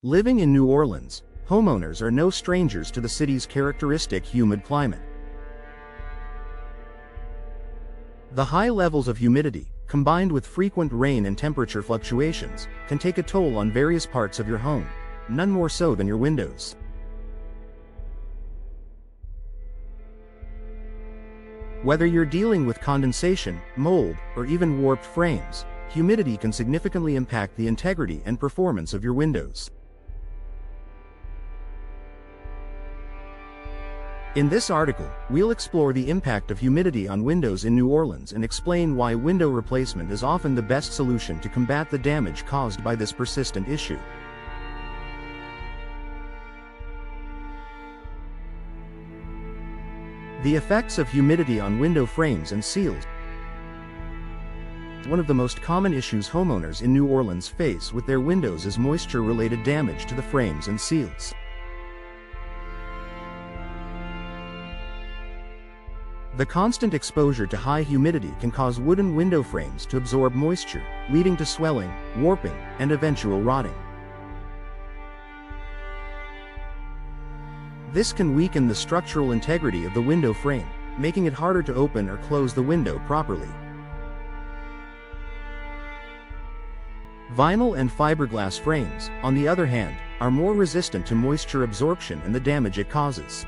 Living in New Orleans, homeowners are no strangers to the city's characteristic humid climate. The high levels of humidity, combined with frequent rain and temperature fluctuations, can take a toll on various parts of your home, none more so than your windows. Whether you're dealing with condensation, mold, or even warped frames, humidity can significantly impact the integrity and performance of your windows. In this article, we'll explore the impact of humidity on windows in New Orleans and explain why window replacement is often the best solution to combat the damage caused by this persistent issue. The effects of humidity on window frames and seals. One of the most common issues homeowners in New Orleans face with their windows is moisture-related damage to the frames and seals. The constant exposure to high humidity can cause wooden window frames to absorb moisture, leading to swelling, warping, and eventual rotting. This can weaken the structural integrity of the window frame, making it harder to open or close the window properly. Vinyl and fiberglass frames, on the other hand, are more resistant to moisture absorption and the damage it causes.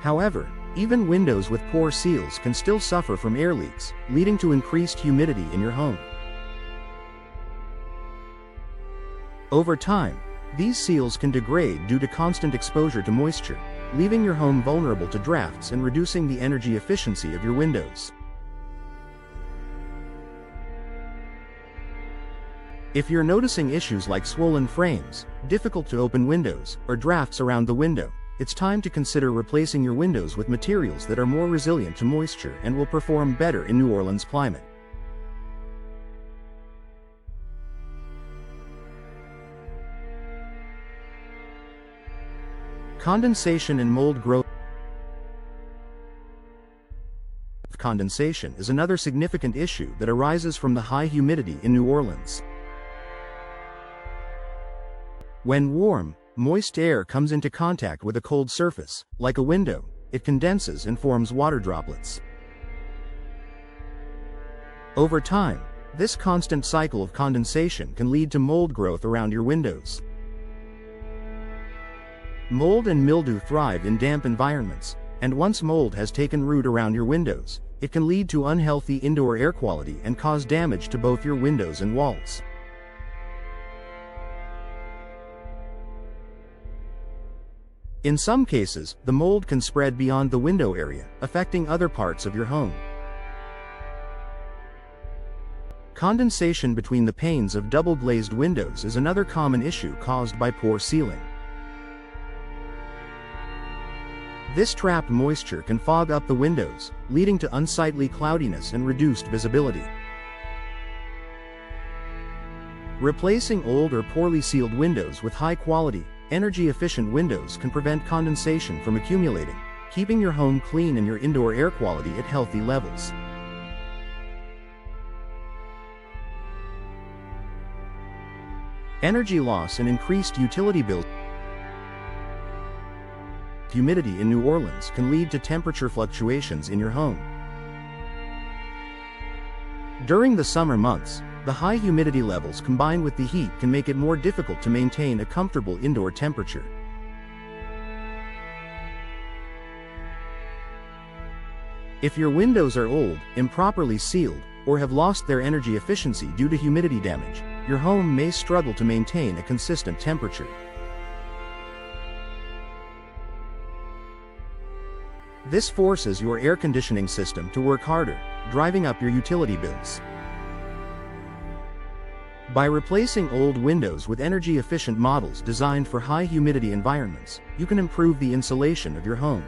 However, even windows with poor seals can still suffer from air leaks, leading to increased humidity in your home. Over time, these seals can degrade due to constant exposure to moisture, leaving your home vulnerable to drafts and reducing the energy efficiency of your windows. If you're noticing issues like swollen frames, difficult to open windows, or drafts around the window, it's time to consider replacing your windows with materials that are more resilient to moisture and will perform better in New Orleans' climate. Condensation and mold growth. Condensation is another significant issue that arises from the high humidity in New Orleans. When warm, moist air comes into contact with a cold surface, like a window, it condenses and forms water droplets. Over time, this constant cycle of condensation can lead to mold growth around your windows. Mold and mildew thrive in damp environments, and once mold has taken root around your windows, it can lead to unhealthy indoor air quality and cause damage to both your windows and walls. In some cases, the mold can spread beyond the window area, affecting other parts of your home. Condensation between the panes of double-glazed windows is another common issue caused by poor sealing. This trapped moisture can fog up the windows, leading to unsightly cloudiness and reduced visibility. Replacing old or poorly sealed windows with high-quality, energy-efficient windows can prevent condensation from accumulating, keeping your home clean and your indoor air quality at healthy levels. Energy loss and increased utility bills. Humidity in New Orleans can lead to temperature fluctuations in your home. During the summer months, the high humidity levels combined with the heat can make it more difficult to maintain a comfortable indoor temperature. If your windows are old, improperly sealed, or have lost their energy efficiency due to humidity damage, your home may struggle to maintain a consistent temperature. This forces your air conditioning system to work harder, driving up your utility bills. By replacing old windows with energy-efficient models designed for high humidity environments, you can improve the insulation of your home.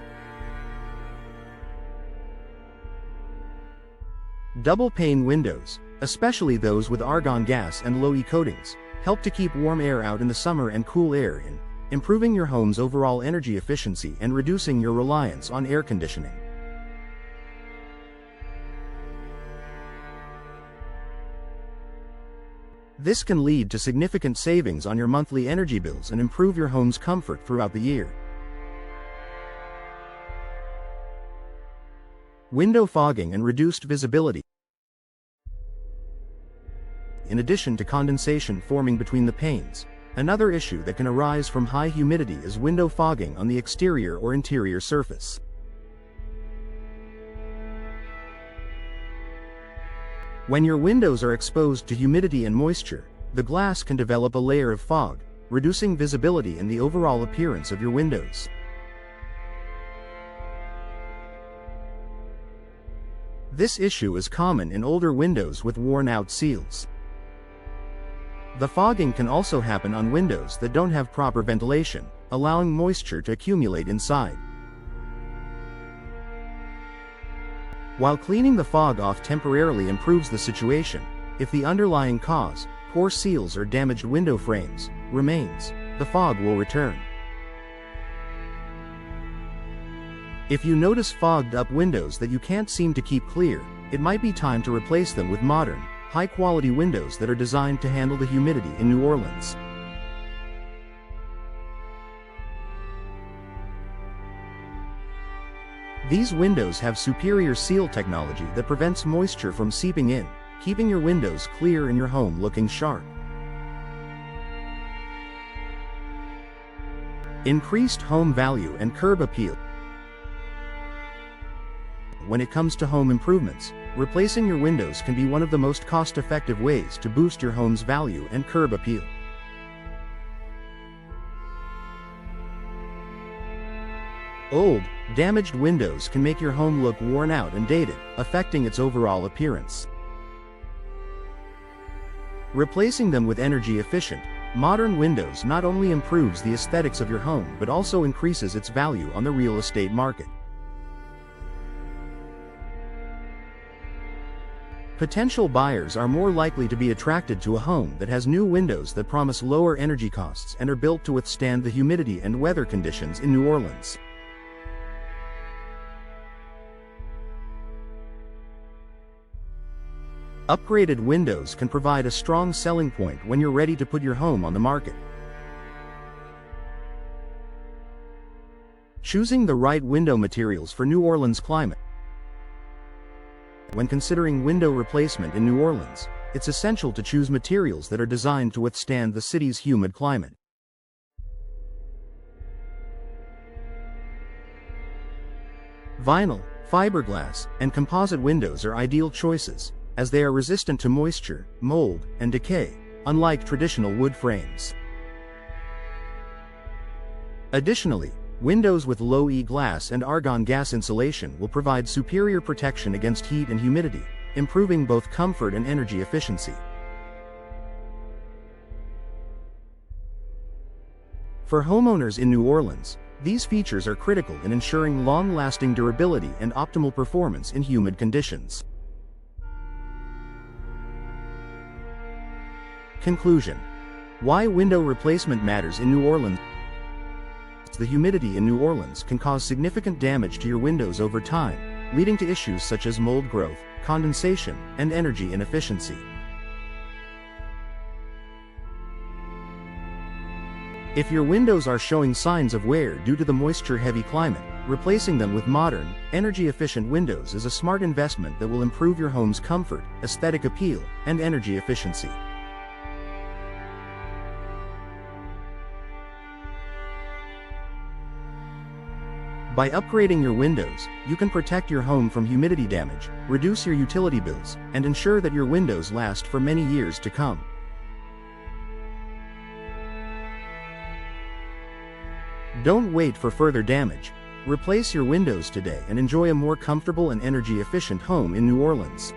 Double-pane windows, especially those with argon gas and low-E coatings, help to keep warm air out in the summer and cool air in, improving your home's overall energy efficiency and reducing your reliance on air conditioning. This can lead to significant savings on your monthly energy bills and improve your home's comfort throughout the year. Window fogging and reduced visibility. In addition to condensation forming between the panes, another issue that can arise from high humidity is window fogging on the exterior or interior surface. When your windows are exposed to humidity and moisture, the glass can develop a layer of fog, reducing visibility and the overall appearance of your windows. This issue is common in older windows with worn-out seals. The fogging can also happen on windows that don't have proper ventilation, allowing moisture to accumulate inside. While cleaning the fog off temporarily improves the situation, if the underlying cause, poor seals or damaged window frames, remains, the fog will return. If you notice fogged-up windows that you can't seem to keep clear, it might be time to replace them with modern, high-quality windows that are designed to handle the humidity in New Orleans. These windows have superior seal technology that prevents moisture from seeping in, keeping your windows clear and your home looking sharp. Increased home value and curb appeal. When it comes to home improvements, replacing your windows can be one of the most cost-effective ways to boost your home's value and curb appeal. Old, damaged windows can make your home look worn out and dated, affecting its overall appearance. Replacing them with energy-efficient, modern windows not only improves the aesthetics of your home but also increases its value on the real estate market. Potential buyers are more likely to be attracted to a home that has new windows that promise lower energy costs and are built to withstand the humidity and weather conditions in New Orleans. Upgraded windows can provide a strong selling point when you're ready to put your home on the market. Choosing the right window materials for New Orleans climate. When considering window replacement in New Orleans, it's essential to choose materials that are designed to withstand the city's humid climate. Vinyl, fiberglass, and composite windows are ideal choices, as they are resistant to moisture, mold, and decay, unlike traditional wood frames. Additionally, windows with low E-glass and argon gas insulation will provide superior protection against heat and humidity, improving both comfort and energy efficiency. For homeowners in New Orleans, these features are critical in ensuring long-lasting durability and optimal performance in humid conditions. Conclusion: why window replacement matters in New Orleans. The humidity in New Orleans can cause significant damage to your windows over time, leading to issues such as mold growth, condensation, and energy inefficiency. If your windows are showing signs of wear due to the moisture-heavy climate, replacing them with modern, energy-efficient windows is a smart investment that will improve your home's comfort, aesthetic appeal, and energy efficiency. By upgrading your windows, you can protect your home from humidity damage, reduce your utility bills, and ensure that your windows last for many years to come. Don't wait for further damage. Replace your windows today and enjoy a more comfortable and energy-efficient home in New Orleans.